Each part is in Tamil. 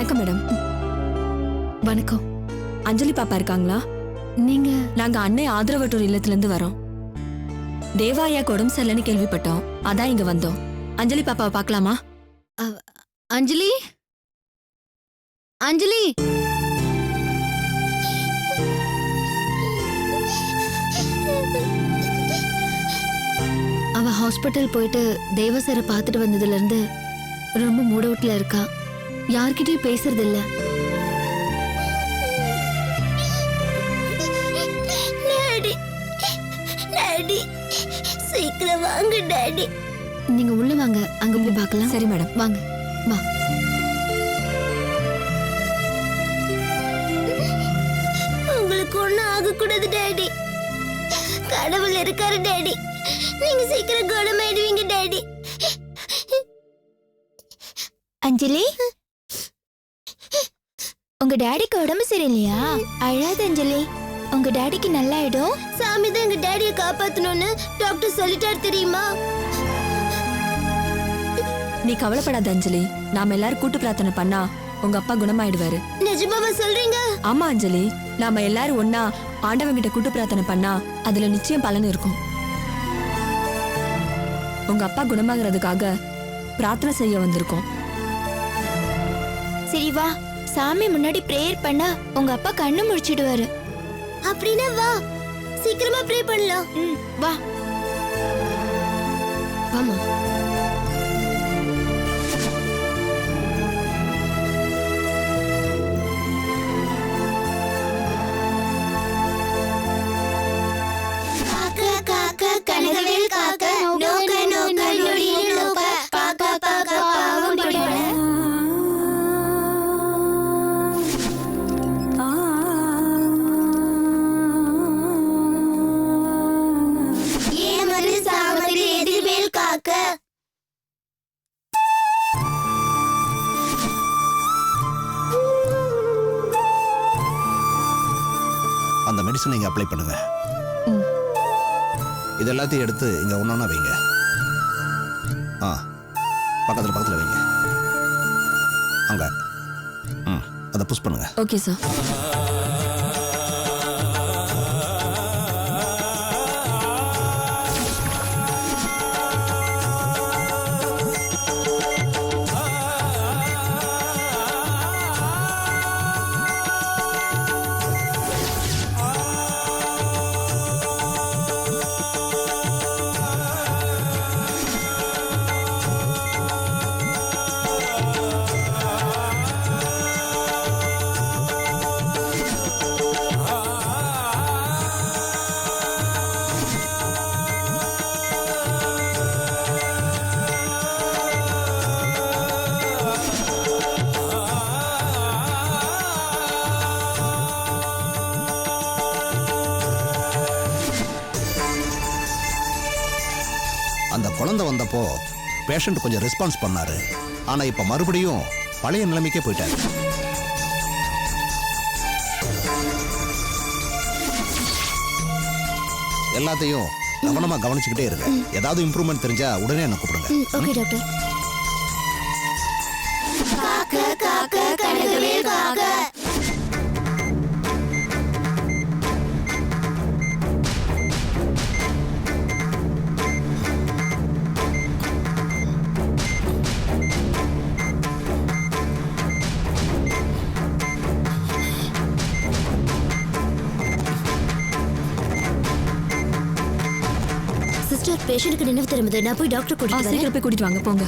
வணக்கம் மேடம். வணக்கம். அஞ்சலி பாப்பா இருக்காங்களா? நீங்க? நாங்க அன்னை ஆதரவற்றோர் இல்லத்துல இருந்து வரோம். தேவாயாக்கு உடம்பு சரியில்லைன்னு கேள்விப்பட்டோம், அதான் இங்க வந்தோம். அஞ்சலி பாப்பாவை பார்க்கலாமா? அஞ்சலி, அஞ்சலி. அவ ஹாஸ்பிட்டல் போயிட்டு தேவ சாரை பார்த்துட்டு வந்ததுல இருந்து ரொம்ப மூட் அவுட்ல இருக்கா. யார்கிட்டயும் பேசுறது இல்ல. டாடி, டாடி, சீக்கிரம் வாங்க டாடி. நீங்க உள்ள வாங்க, அங்க போய் பார்க்கலாம். சரி மேடம், வாங்க. வா. உங்களுக்கு ஒண்ணும் ஆகக்கூடாது டாடி. கடவுள் இருக்காரு டாடி. நீங்க சீக்கிரம் குணமாயிடுவீங்க டாடி. அஞ்சலி, உங்க டாடிக்கு உடம்பு சரியில்லையா? அழாத அஞ்சலி, உங்க டாடிக்கு நல்லாயிடும். சாமி தான் எங்க டாடியை காப்பாத்தணும்னு டாக்டர் சொல்லிட்டாரு தெரியுமா? நீ கவலைப்படாத அஞ்சலி. நாம எல்லாரும் கூட்டு பிரார்த்தனை பண்ணா உங்க அப்பா குணமாயிடுவாரு. நிஜமாவா சொல்றீங்க? ஆமா அஞ்சலி, நாம எல்லாரும் ஒன்னா ஆண்டவங்கிட்ட கூட்டு பிரார்த்தனை பண்ணா அதுல நிச்சயம் பலன் இருக்கும். உங்க அப்பா குணமாகிறதுக்காக பிரார்த்தனை செய்ய வந்திருக்கோம். சரி வா, சாமி முன்னாடி பிரேயர் பண்ணா உங்க அப்பா கண்ணு முழிச்சிடுவாரு. அப்படின்னா வா, சீக்கிரமா ப்ரே பண்ணலாம். வா. வாமா. காக்க காக்க கனகவேல் காக்க, நோக்க நோக்க நொடியில் நோக்க, பாக்க பாக்க பாவம் பட. ஏமரு சாமரு எதிர்வேல் காக்க. அந்த மெடிசன் இங்க அப்ளை பண்ணுங்க. இது எல்லாத்தையும் எடுத்து இங்க ஒண்ணா வைங்க. பக்கத்துல பக்கத்துல வைங்க. அங்க அதை புஷ் பண்ணுங்க. Okay sir. அந்த குழந்தை வந்தப்போ பேஷண்ட் கொஞ்சம் ரெஸ்பான்ஸ் பண்ணாரு. ஆனா இப்ப மறுபடியும் பழைய நிலைமைக்கே போயிட்டாரு. எல்லாத்தையும் கவனமா கவனிச்சுக்கிட்டே இருங்க. ஏதாவது இம்ப்ரூவ்மெண்ட் தெரிஞ்சா உடனே என்ன கூப்பிடுங்க. Okay doctor. காக்க காக்க கனகவேல் காக்க. சிஸ்டர், பேஷண்ட்க்கு நினைவு திரும்புது. நான் போய் டாக்டர் கூட்டிட்டு வரேன். சீக்கிரம் போய் கூட்டிட்டு வாங்க, போங்க.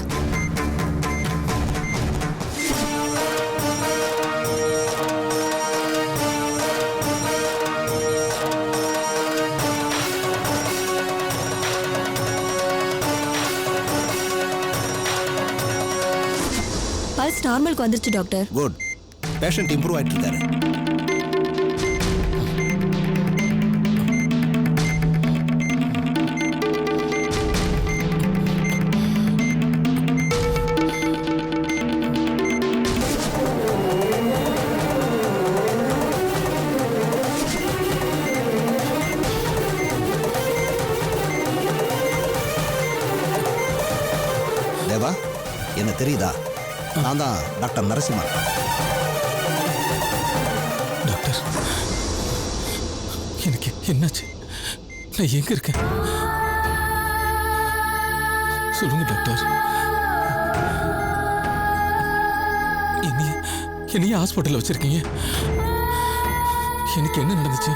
பல்ஸ் நார்மலுக்கு வந்துருச்சு டாக்டர். குட். பேஷண்ட் இம்ப்ரூவ் ஆயிட்டு இருக்காரு. தேவா, என்ன தெரியுதா? நான் தான் டாக்டர் நரசிம்மன். என்னாச்சு? நான் எங்க இருக்கேன்? சொல்லுங்க டாக்டர். என்னைய ஹாஸ்பிட்டல்ல வச்சிருக்கீங்க. எனக்கு என்ன நடந்துச்சு?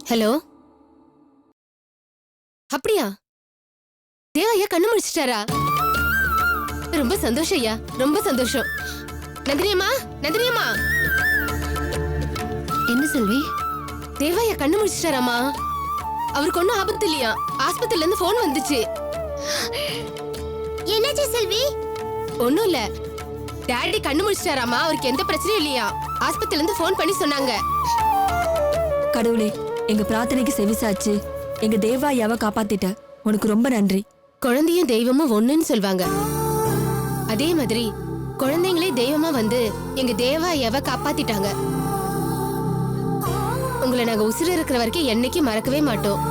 ஹலோ, அப்படியா? தேவையா கண்ணு முடிச்சிட்டாரா? ரொம்ப சந்தோஷம் ஐயா, ரொம்ப சந்தோஷம். நந்தினியம்மா, நந்தினியம்மா, என்ன செல்வி? தேவையா கண்ணு முடிச்சிட்டாராமா? அவருக்கு ஒன்னும் ஆபத்து இல்லையா? ஆஸ்பத்திரில இருந்து போன் வந்துச்சு. என்னாச்சு செல்வி? ஒண்ணும் இல்ல, டாடி கண்ணு முடிச்சிட்டாராமா, அவருக்கு எந்த பிரச்சனையும் இல்லையா? ஆஸ்பத்திரில இருந்து போன் பண்ணி சொன்னாங்க. கடவுளே, எங்க பிரார்த்தனைக்கு செவிசாச்சு. எங்க தேவாயாவை காப்பாத்திட்ட. உனக்கு ரொம்ப நன்றி. குழந்தையும் தெய்வமும் ஒண்ணுன்னு சொல்வாங்க. அதே மாதிரி குழந்தைங்களே தெய்வமா வந்து எங்க தேவாயாவை காப்பாத்திட்டாங்க. உங்களை நாங்க உசுர இருக்கிற வரைக்கும் என்னைக்கும் மறக்கவே மாட்டோம்.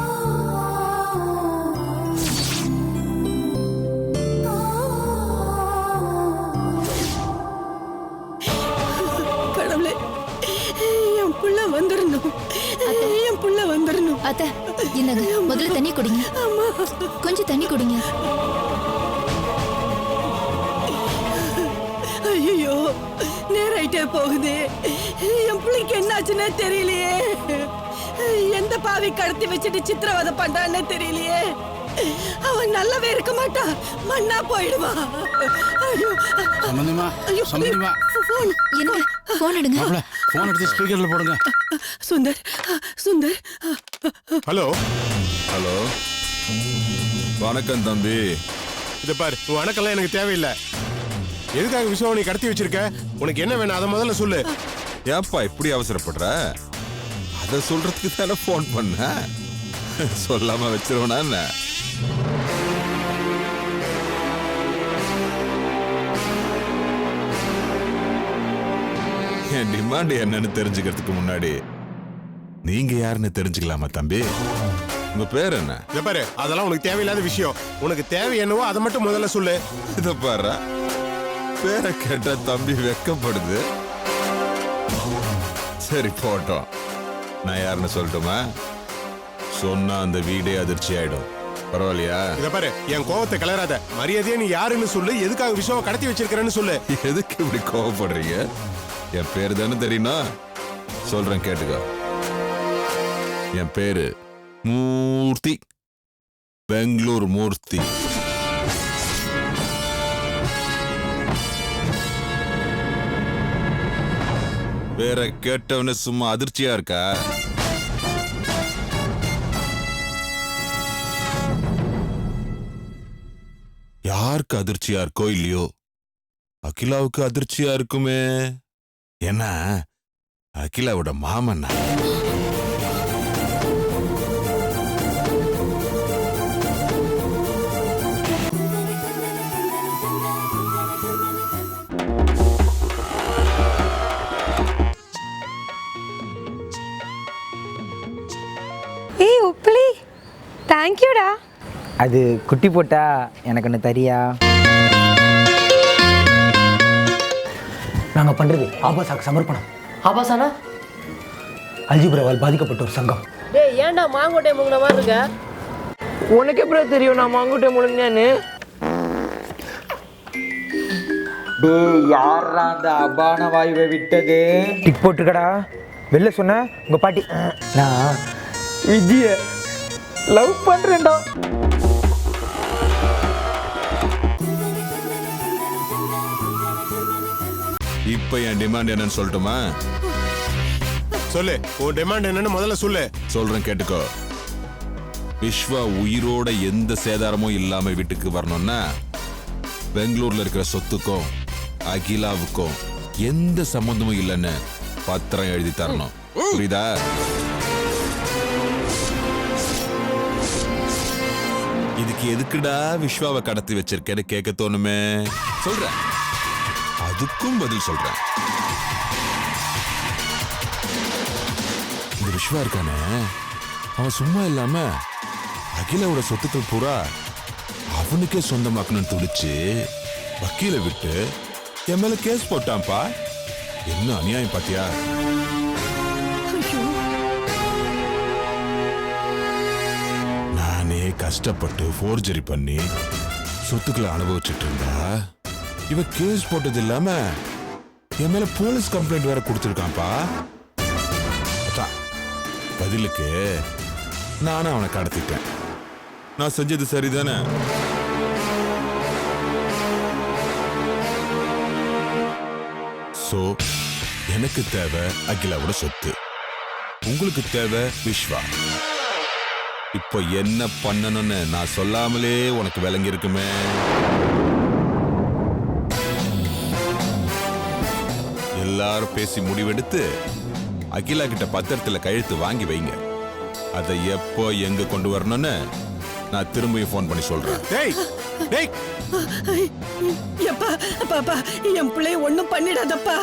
கடவுளே, என் புள்ள வந்துடணும், என் புள்ள வந்துடணும். அத்தை, என்னங்க முதல்ல தண்ணி குடிங்க. கொஞ்சம் தண்ணி குடிங்க. ஐயோ, நேராயிட்டே போகுது. என் பிள்ளைக்கு என்னாச்சுன்னே தெரியலையே. எந்த பாவி கடத்தி வச்சுட்டு சித்திரவதை பண்றான்னு தெரியலையே. அவன் நல்லாவே இருக்க மாட்டா, மண்ணா போயிடுவா. ஐயோ, சம்பந்திமா, சம்பந்திமா, போன். என்னங்க போன் எடுங்க. போன் எடுத்து ஸ்பீக்கர்ல போடுங்க. சுந்தர், சுந்தர். ஹலோ ஹலோ, வணக்கம் தம்பி. இதை பாரு, உன் வணக்கம்லாம் எனக்கு தேவையில்லை. எதுக்காக விஷயம் நீ கடத்தி வச்சிருக்க? உனக்கு என்ன வேணும் அதை முதல்ல சொல்லு. ஏப்பா இப்படி அவசரப்படுற? அதை சொல்றதுக்கு தானே போன் பண்ண. சொல்லாம வச்சிருவனா என்ன? என் டிமாண்ட் என்னன்னு தெரிஞ்சுக்கிறதுக்கு முன்னாடி நீங்க யாருன்னு தெரிஞ்சுக்கலாமா தம்பி? உங்க பேர் என்ன? இதை பாரு, அதெல்லாம் உனக்கு தேவையில்லாத விஷயம். உனக்கு தேவை என்னவோ அதை மட்டும் முதல்ல சொல்லு. இத பாரு, பேரை கேட்டா தம்பி வெக்கப்படுது. சரி போட்டோம், நான் யாருன்னு சொல்லட்டுமா? சொன்னா அந்த வீடே அதிர்ச்சி ஆயிடும். பரவாயில்லையா? இதை பாரு, என் கோவத்தை கிளறாத. மரியாதையா நீ யாருன்னு சொல்லு. எதுக்காக விஷயம் கடத்தி வச்சிருக்கிறேன்னு சொல்லு. எதுக்கு இப்படி கோவப்படுறீங்க? என் பேரு தானே தெரியுமா? சொல்றேன் கேட்டுக்கோ. என் பேரு மூர்த்தி, பெங்களூர் மூர்த்தி. வேற கேட்டவன சும்மா அதிர்ச்சியா இருக்கா? யாருக்கு அதிர்ச்சியா இருக்கோ இல்லையோ, அகிலாவுக்கு அதிர்ச்சியா இருக்குமே. ஏன்னா அகிலாவோட மாமன். ஏய் உப்ளி, தேங்க்யூடா. அது குட்டி போட்டா எனக்கு ஒன்று தரியா? நாங்கள் பண்ணுறது ஆபாசாக்கு சமர்ப்பணம். ஆபாசானா? அல்ஜிப்ராவால் பாதிக்கப்பட்ட ஒரு சங்கம். டேய், ஏன்டா மாங்கோட்டை முங்கின மாதிரி இருக்க? உனக்கு எப்படி தெரியும் நான் மாங்கோட்டை முழுங்கினேன்னு? டேய், யாரா அந்த அபான வாயுவை விட்டது? டிக் போட்டுருக்கடா. வெளில சொன்ன உங்க பாட்டி. நான் விஜய லவ் பண்றேன்டா. இப்ப என் டிமாண்ட் என்னன்னு சொல்லட்டுமா? சொல்லு, உன் டிமாண்ட் என்னன்னு முதல்ல சொல்லு. சொல்றேன் கேட்டுக்கோ. விஸ்வா உயிரோட எந்த சேதாரமும் இல்லாம வீட்டுக்கு வரணும்னா பெங்களூர்ல இருக்கிற சொத்துக்கும் அகிலாவுக்கும் எந்த சம்பந்தமும் இல்லைன்னு பத்திரம் எழுதி தரணும். புரியுதா? இதுக்கு எதுக்குடா விஸ்வாவை கடத்தி வச்சிருக்கேன்னு கேட்க தோணுமே. சொல்றேன், அதுக்கும் பதில் சொல்றேன். இந்த விஸ்வா இருக்கானே, அவன் சும்மா இல்லாம அகிலாவோட சொத்துக்கள் பூரா அவனுக்கே சொந்தமாக்கணும்னு துடிச்சு வக்கீல விட்டு என் மேல கேஸ் போட்டான்ப்பா. என்ன அநியாயம் பாத்தியா? நானே கஷ்டப்பட்டு ஃபோர்ஜரி பண்ணி சொத்துக்களை அனுபவிச்சுட்டு இருந்தா இவ கேஸ் போட்டது இல்லாம என் மேல போலீஸ் கம்ப்ளைண்ட் வேற கொடுத்துருக்கான்ப்பா. பதிலுக்கு நானும் அவனை கடத்திட்டேன். நான் செஞ்சது சரிதானே? சோ எனக்கு தேவை அகிலாவோட சொத்து, உங்களுக்கு தேவை விஸ்வா. இப்போ என்ன பண்ணணும்னு நான் சொல்லாமலே உனக்கு விளங்கி இருக்குமே. எல்லாரும் பேசி முடிவெடுத்து அகிலா கிட்ட பத்திரத்துல கையெழுத்து வாங்கி வைங்க. அதை எப்போ எங்க கொண்டு வரணும்னு நான் திரும்பியும் ஃபோன் பண்ணி சொல்றேன். டேய் டேய் எப்பா பாப்பா என் பிள்ளை ஒண்ணும் பண்ணிடாதப்பா.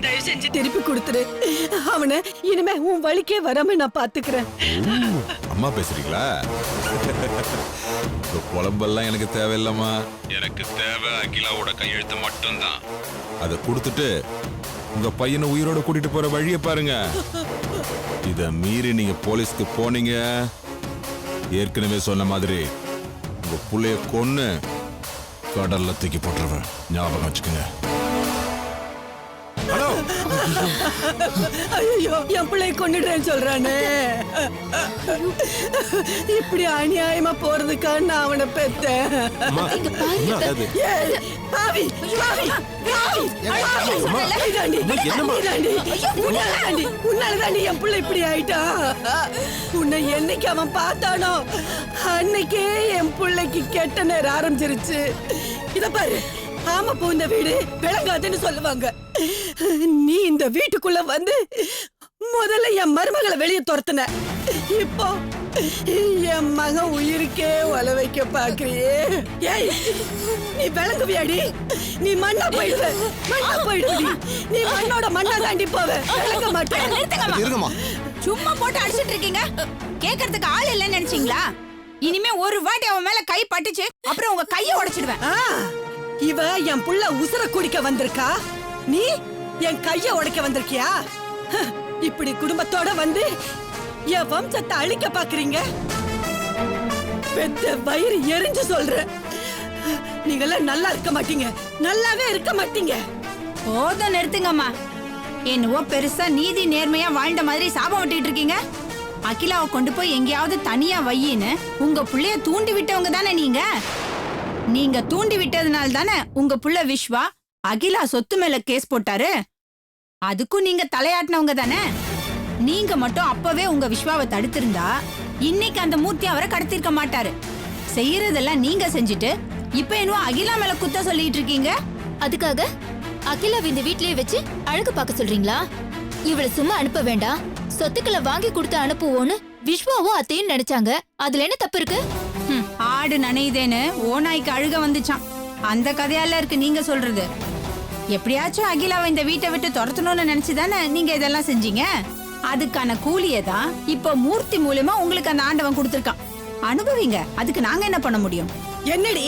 தயவு செஞ்சு திருப்பி கொடுத்துரு. அவனை இனிமே உன் வழிக்கே வராம நான் பாத்துக்கிறேன். அம்மா பேசுறீங்களா? புலம்பெல்லாம் எனக்கு தேவையில்லம்மா. எனக்கு தேவை அகிலாவோட கையெழுத்து மட்டும்தான். அதை கொடுத்துட்டு உங்க பையனை உயிரோட கூட்டிட்டு போற வழியை பாருங்க. இத மீறி நீங்க போலீஸ்க்கு போனீங்க, ஏற்கனவே சொன்ன மாதிரி உங்க புள்ளைய கொன்னு கடல்ல தூக்கி போட்டுருவேன். ஞாபகம் வச்சுக்கோங்க. ஐயோ என் பிள்ளைய கொண்டுடுறேன்னு சொல்றானே. இப்படி அநியாயமா போறதுக்கா நான் அவனை பெத்தேன். உன்னாலதாண்டி என் பிள்ளை இப்படி ஆயிட்டா. உன்னை என்னைக்கு அவன் பார்த்தானோ அன்னைக்கே என் பிள்ளைக்கு கெட்ட நேரம் ஆரம்பிச்சிருச்சு. இத பாரு, ஆமா போ இந்த வீடு விளங்காதுன்னு சொல்லுவாங்க. நீ இந்த வீட்டுக்குள்ள வந்து முதல்ல என் மருமகளை வெளியே துரத்துன. இப்போ என் மகன் உயிருக்கே ஒல வைக்க பாக்குறியே. ஏய் நீ விளங்குவியாடி? நீ மண்ணா போயிடுவ, மண்ணா போயிடுவடி. நீ மண்ணோட மண்ணா தாண்டி போவ, விளங்க மாட்டேன். சும்மா போட்டு அடிச்சிட்டு இருக்கீங்க. கேக்குறதுக்கு ஆள் இல்லைன்னு நினைச்சீங்களா? இனிமே ஒரு வாட்டி அவன் மேல கை பட்டுச்சு அப்புறம் உங்க கைய உடைச்சிடுவேன். இவ என் புள்ள உசுர குடிக்க வந்திருக்கா, நீ என் கைய உடைக்க வந்திருக்கியா? இப்படி குடும்பத்தோட வந்து என் வம்சத்தை அழிக்க பாக்குறீங்க. பெத்த வயிறு எரிஞ்சு சொல்ற. நீங்கெல்லாம் நல்லா இருக்க மாட்டீங்க, நல்லாவே இருக்க மாட்டீங்க. போதும் நிறுத்துங்கம்மா. என்னவோ பெருசா நீதி நேர்மையா வாழ்ந்த மாதிரி சாபம் விட்டுட்டு இருக்கீங்க. அகிலாவை கொண்டு போய் எங்கேயாவது தனியா வையின்னு உங்க புள்ளைய தூண்டி விட்டவங்க தானே நீங்க. நீங்க தூண்டி விட்டதுனால தானே உங்க புள்ள விஸ்வா அகிலா சொத்து மேல கேஸ் போட்டாரு. அதுக்கும் நீங்க தலையாட்டினவங்க தானே. நீங்க மட்டும் அப்பவே உங்க விஸ்வாவை தடுத்திருந்தா இன்னைக்கு அந்த மூர்த்தி அவரை கடத்திருக்க மாட்டாரு. செய்யறதெல்லாம் நீங்க செஞ்சுட்டு இப்ப என்னவோ அகிலா மேல குத்த சொல்லிட்டு இருக்கீங்க. அதுக்காக அகிலா இந்த வீட்லயே வச்சு அழகு பார்க்க சொல்றீங்களா? இவளை சும்மா அனுப்ப வேண்டாம், சொத்துக்களை வாங்கி கொடுத்து அனுப்புவோன்னு விஸ்வாவும் அத்தையும் நினைச்சாங்க. அதுல என்ன தப்பு இருக்கு? ஆடு நனையுதேன்னு ஓநாய்க்கு அழுக வந்துச்சான். அந்த கதையால இருக்கு நீங்க சொல்றது. எப்படியாச்சும் அகிலாவை இந்த வீட்டை விட்டு துரத்தணும்னு நினைச்சுதானே நீங்க இதெல்லாம் செஞ்சீங்க. அதுக்கான கூலியை தான் இப்ப மூர்த்தி மூலமா உங்களுக்கு அந்த ஆண்டவன் கொடுத்திருக்கான். அனுபவிங்க. அதுக்கு நாங்க என்ன பண்ண முடியும்? என்னடி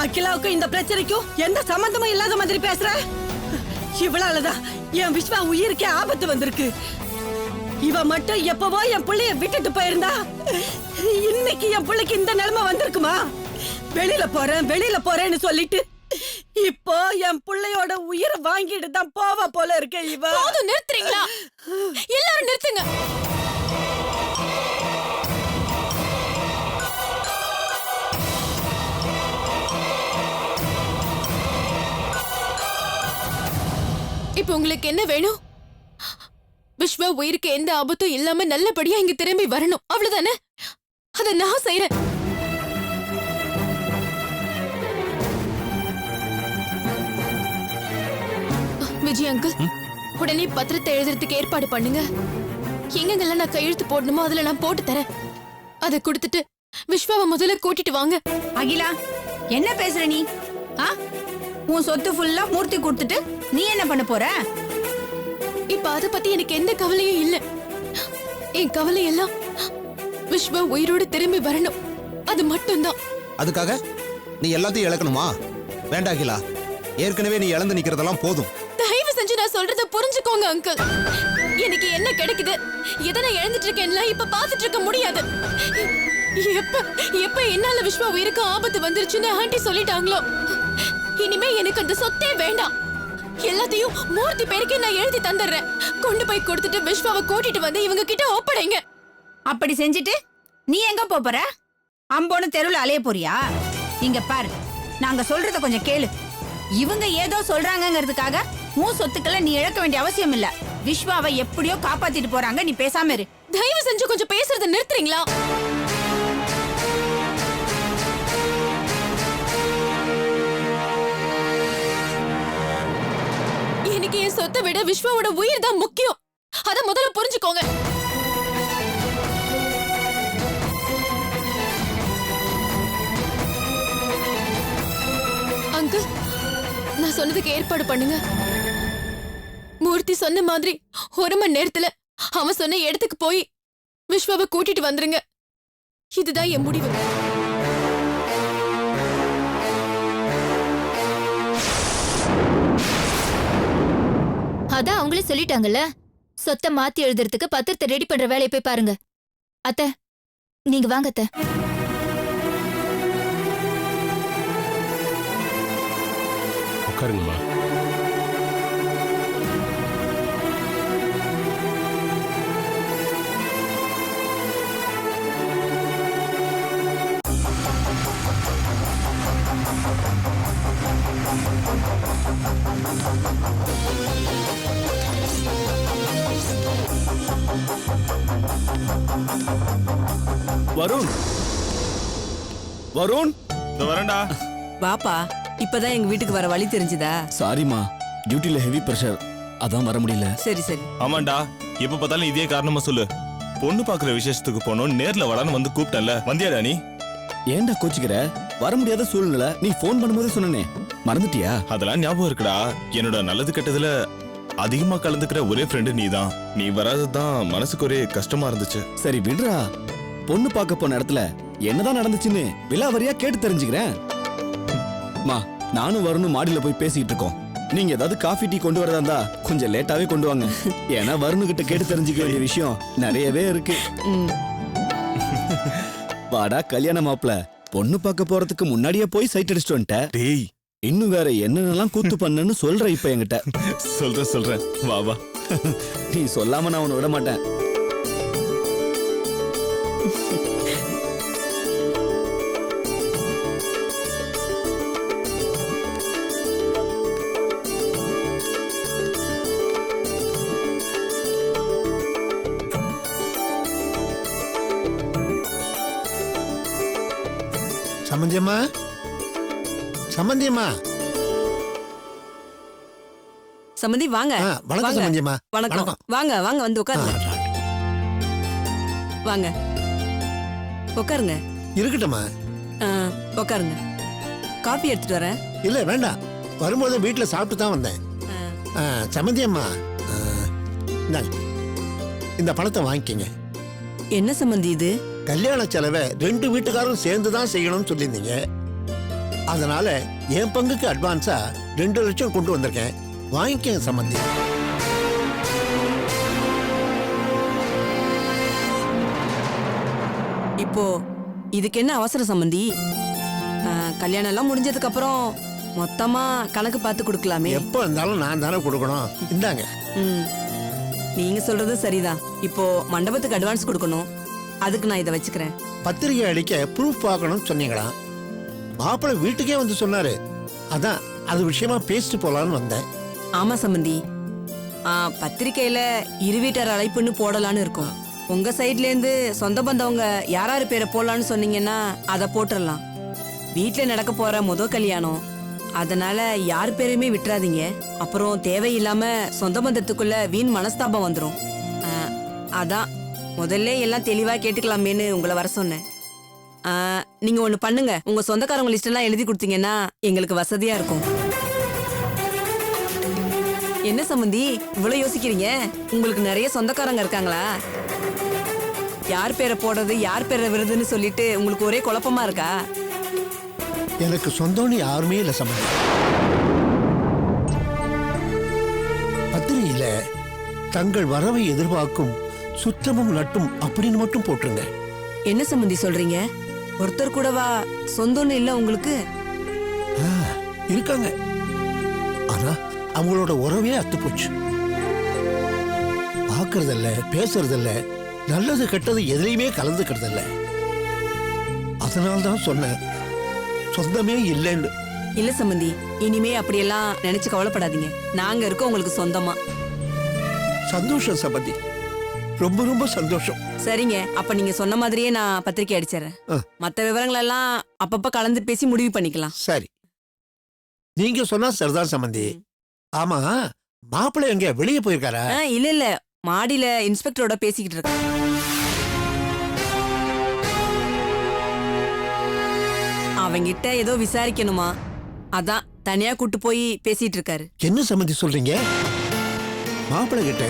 அகிலாவுக்கும் இந்த பிரச்சனைக்கும் எந்த சம்பந்தமும் இல்லாத மாதிரி பேசுற? இவளாலதான் என் விஸ்வா உயிருக்கே ஆபத்து வந்திருக்கு. இவ மட்டும் எப்பவோ என் பிள்ளைய விட்டுட்டு போயிருந்தா இன்னைக்கு என் பிள்ளைக்கு இந்த நிலைமை வந்திருக்குமா? வெளியில போறேன்னு சொல்லிட்டு இப்போ என் பிள்ளையோட உயிரை வாங்கிட்டு தான் போவ போல இருக்க. இவ நிறுத்துறீங்களா? எல்லாரும் நிறுத்துங்க. இப்ப உங்களுக்கு என்ன வேணும்? விஸ்வா உயிருக்கு எந்த ஆபத்தும் இல்லாம நல்லபடியா இங்க திரும்பி வரணும், அவ்வளவுதானே? அத நான் செய்யறேன். விஜய் அங்கிள், உடனே பத்திரத்தை எழுதுறதுக்கு ஏற்பாடு பண்ணுங்க. எங்கெங்கெல்லாம் நான் கையெழுத்து போடணுமோ அதுல நான் போட்டு தரேன். அதை கொடுத்துட்டு விஸ்வாவை முதல்ல கூட்டிட்டு வாங்க. அகிலா, என்ன பேசுற நீ? உன் சொத்து ஃபுல்லா மூர்த்தி கொடுத்துட்டு நீ என்ன பண்ண போற? இப்ப அத பத்தி எனக்கு எந்த கவலையும் இல்ல. என் கவலை எல்லாம் விஸ்வா உயிரோடு திரும்பி வரணும். அது மட்டும்தான். அதுக்காக நீ எல்லாத்தையும் இழக்கணுமா? வேண்டாம் அகிலா, ஏற்கனவே நீ இழந்து நிக்கிறதெல்லாம் போதும். தயவு செஞ்சு நான் சொல்றத புரிஞ்சுக்கோங்க அங்கிள். எனக்கு என்ன கிடைக்குது, எதை நான் இழந்துட்டு இருக்கேன்ல இப்ப பாத்துட்டு இருக்க முடியாது. எப்ப என்னால விஸ்வா உயிருக்கு ஆபத்து வந்துருச்சுன்னு ஆண்டி சொல்லிட்டாங்களோ, இனிமே எனக்கு அந்த சொத்தே வேண்டாம். எல்லாத்தையும் மூர்த்தி பேருக்கே நான் எழுதி தந்துடுறேன். கொண்டு போய் கொடுத்துட்டு விஸ்வாவை கூட்டிட்டு வந்து இவங்க கிட்ட ஒப்படைங்க. அப்படி செஞ்சுட்டு நீ எங்க போற? அம்போன்னு தெருவுல அலைய போறியா? இங்க பாரு, நாங்க சொல்றத கொஞ்சம் கேளு. இவங்க ஏதோ சொல்றாங்கங்கிறதுக்காக உன் சொத்துக்களை நீ இழக்க வேண்டிய அவசியம் இல்ல. விஸ்வாவை எப்படியோ காப்பாத்திட்டு போறாங்க, நீ பேசாம இரு. தயவு செஞ்சு கொஞ்சம் பேசுறத நிறுத்துறீங்களா? எனக்கு என் சொத்தை விட விஸ்வாவோட உயிர் தான் முக்கியம். அத முதல்ல புரிஞ்சுக்கோங்க. அங்கிள், நான் சொன்னதுக்கு ஏற்பாடு பண்ணுங்க. மூர்த்தி சொன்ன மாதிரி 1 மணி நேரத்துல அவன் சொன்ன இடத்துக்கு போய் விஸ்வாவை கூட்டிட்டு வந்துருங்க. இதுதான் என் முடிவு. அதான் அவங்களே சொல்லிட்டாங்கல்ல, சொத்தை மாத்தி எழுதுறதுக்கு பத்திரத்தை ரெடி பண்ற வேலையை போய் பாருங்க. அத்தை, நீங்க வாங்க அத்தை. உட்காருங்கம்மா. வருண், வருண், இந்த வரேன்டா. வாப்பா, இப்பதான் எங்க வீட்டுக்கு வர வழி தெரிஞ்சுதா? சாரிம்மா, டியூட்டில ஹெவி பிரஷர், அதான் வர முடியல. சரி சரி. ஆமாண்டா, எப்ப பார்த்தாலும் இதே காரணமா சொல்லு. பொண்ணு பாக்குற விசேஷத்துக்கு போனோம், நேர்ல வரான்னு வந்து கூப்பிட்டல, வந்தியாடா நீ? ஏன்டா கோச்சிக்கிற? வர முடியாத சூழ்நிலை, நீ போன் பண்ணும்போது சொன்னனே, மறந்துட்டியா? அதெல்லாம் ஞாபகம் இருக்குடா. என்னோட நல்லது கெட்டதுல அதிகமா கலந்துக்கிற ஒரே ஃப்ரெண்டு நீதான். நீ வராததான் மனசுக்கு ஒரே கஷ்டமா இருந்துச்சு. சரி விடுறா, பொண்ணு பார்க்க போன இடத்துல என்னதான் நடந்துச்சுன்னு விலாவரியா கேட்டு தெரிஞ்சுக்கிறேன். மா, நானும் வருணும் மாடியில போய் பேசிக்கிட்டு இருக்கோம். நீங்க ஏதாவது காஃபி டீ கொண்டு வரதா இருந்தா கொஞ்சம் லேட்டாவே கொண்டு வாங்க. ஏன்னா வருணு கிட்ட கேட்டு தெரிஞ்சுக்க வேண்டிய விஷயம் நிறையவே இருக்கு. வாடா கல்யாண மாப்பிள, பொண்ணு பார்க்க போறதுக்கு முன்னாடியே போய் சைட் அடிச்சுட்டு வந்துட்ட. டேய், இன்னும் வேற என்னென்னலாம் கூத்து பண்ணன்னு சொல்ற இப்ப என்கிட்ட. சொல்றேன், வா வா. நீ சொல்லாம நான் உன்னை விட மாட்டேன். சம்பந்தியம்மா, சம்பந்தியம்மா. சம்பந்தி வாங்க. வணக்கம் சம்பந்தியம்மா. வணக்கம். வாங்க வாங்க, வந்து உட்காருங்க. வாங்க உட்காருங்க. இருக்கட்டும்மா. உட்காருங்க. காஃபி எடுத்துட்டு வரேன். இல்ல வேண்டாம், வரும்போது வீட்டுல சாப்பிட்டு தான் வந்தேன். சம்பந்தியம்மா, இந்தாங்க, இந்த பணத்தை வாங்கிக்கங்க. என்ன சம்பந்தி இது? கல்யாண செலவை 2 வீட்டுக்காரும் சேர்ந்து தான் செய்யணும்னு சொல்லியிருந்தீங்க. அதனால என் பங்குக்கு அட்வான்ஸா 2 லட்சம் கொண்டு வந்திருக்கேன். வாங்கிக்கங்க சம்பந்தி. இப்போ இதுக்கு என்ன அவசரம் சம்பந்தி? கல்யாணம் எல்லாம் முடிஞ்சதுக்கு அப்புறம் மொத்தமா கணக்கு பார்த்து கொடுக்கலாமே. எப்ப இருந்தாலும் நான் தானே கொடுக்கணும். இந்தாங்க. நீங்க சொல்றது சரிதான். இப்போ மண்டபத்துக்கு அட்வான்ஸ் கொடுக்கணும், அதுக்கு நான் இதை வச்சுக்கிறேன். பத்திரிகை அடிக்க ப்ரூஃப் பார்க்கணும்னு சொன்னீங்களா? மாப்பிள்ளை வீட்டுக்கே வந்து சொன்னாரு. அதான் அது விஷயமா பேசிட்டு போலான்னு வந்தேன். ஆமா சம்பந்தி, பத்திரிக்கையில இருவீட்டர் அழைப்புன்னு போடலான்னு இருக்கும். உங்க சைட்ல இருந்து சொந்த பந்தவங்க யாராரு பேரை போடலான்னு சொன்னீங்கன்னா அதை போட்டுடலாம். வீட்டுல நடக்க போற முதல் கல்யாணம், அதனால யார் பேரையுமே விட்டுறாதீங்க. அப்புறம் தேவையில்லாம சொந்த பந்தத்துக்குள்ள வீண் மனஸ்தாபம் வந்துடும். அதான் முதல்ல எல்லாம் தெளிவா கேட்டுக்கலாமேன்னு உங்களை வர சொன்னேன். நீங்க ஒண்ணு பண்ணுங்க, உங்க சொந்தக்காரங்க லிஸ்ட் எல்லாம் எழுதி கொடுத்தீங்கன்னா எங்களுக்கு வசதியா இருக்கும். என்ன சம்பந்தி இவ்வளவு யோசிக்கிறீங்க? உங்களுக்கு நிறைய சொந்தக்காரங்க இருக்காங்களா? யார் பேரை போடுறது யார் பேரை விருதுன்னு சொல்லிட்டு உங்களுக்கு ஒரே குழப்பமா இருக்கா? எனக்கு சொந்தம்னு யாருமே இல்லை சம்பந்தி. பத்திரிகையில தங்கள் வரவை எதிர்பார்க்கும் சுற்றமும் நட்டும் அப்படின்னு மட்டும் போட்டுருங்க. என்ன சம்பந்தி சொல்றீங்க? ஒருத்தர் கூடவா சொந்தம்னு இல்ல உங்களுக்கு? இருக்காங்க, ஆனா அவங்களோட உறவே அத்து போச்சு. பார்க்கறதில்ல, பேசுறதில்ல, நல்லது கெட்டது எதுலையுமே கலந்துக்கிறதில்ல. அதனால்தான் சொன்னேன் சொந்தமே இல்லைன்னு. இல்ல சம்பந்தி, இனிமே அப்படியெல்லாம் நினைச்சு கவலைப்படாதீங்க. நாங்க இருக்கோம் உங்களுக்கு சொந்தமா. சந்தோஷம் சம்பந்தி, ரொம்ப ரொம்ப சந்தோஷம். சரிங்க, அப்ப நீங்க சொன்ன மாதிரியே நான் பத்திரிக்கை அடிச்சிடறேன். மத்த விவரங்கள் எல்லாம் அப்பப்ப கலந்து பேசி முடிவு பண்ணிக்கலாம். சரி, நீங்க சொன்னா சரிதான் சம்பந்தி. ஆமா, மாப்பிள்ளை எங்க வெளியே போயிருக்காரா? இல்ல இல்ல, மாடியில இன்ஸ்பெக்டரோட பேசிக்கிட்டு இருக்க. அவங்கிட்ட ஏதோ விசாரிக்கணுமா, அதான் தனியா கூட்டு போய் பேசிட்டு இருக்காரு. என்ன சம்பந்தி சொல்றீங்க? மாப்பிள்ளை கிட்ட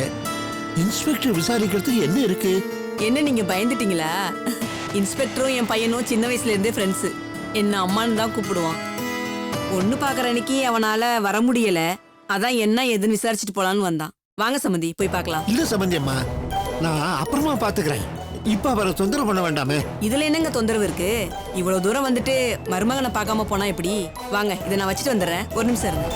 இன்ஸ்பெக்டர் விசாரிக்கிறதுக்கு என்ன இருக்கு? என்ன நீங்க பயந்துட்டீங்களா? இன்ஸ்பெக்டரும் என் பையனும் சின்ன வயசுல இருந்தே ஃப்ரெண்ட்ஸ். என்ன அம்மான்னு தான் கூப்பிடுவான். பொண்ணு பாக்குற அன்னைக்கு அவனால வர முடியல, அதான் என்ன ஏதுன்னு விசாரிச்சுட்டு போலான்னு வந்தான். வாங்க சம்பந்தி, போய் பார்க்கலாம். இல்ல சம்பந்தி அம்மா, நான் அப்புறமா பாத்துக்கிறேன். இப்ப அவரை தொந்தரவு பண்ண வேண்டாமே. இதுல என்னங்க தொந்தரவு இருக்கு? இவ்வளவு தூரம் வந்துட்டு மருமகனை பார்க்காம போனா எப்படி? வாங்க, இதை நான் வச்சுட்டு வந்துடுறேன். ஒரு நிமிஷம் இருங்க.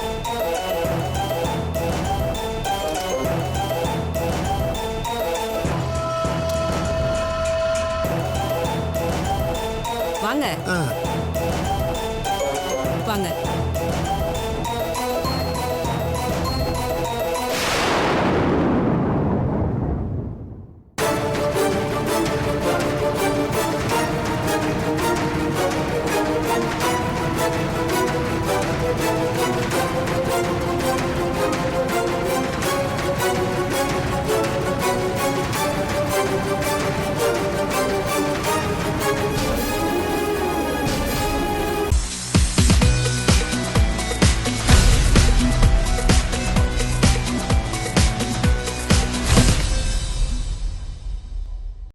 வாங்க வாங்க.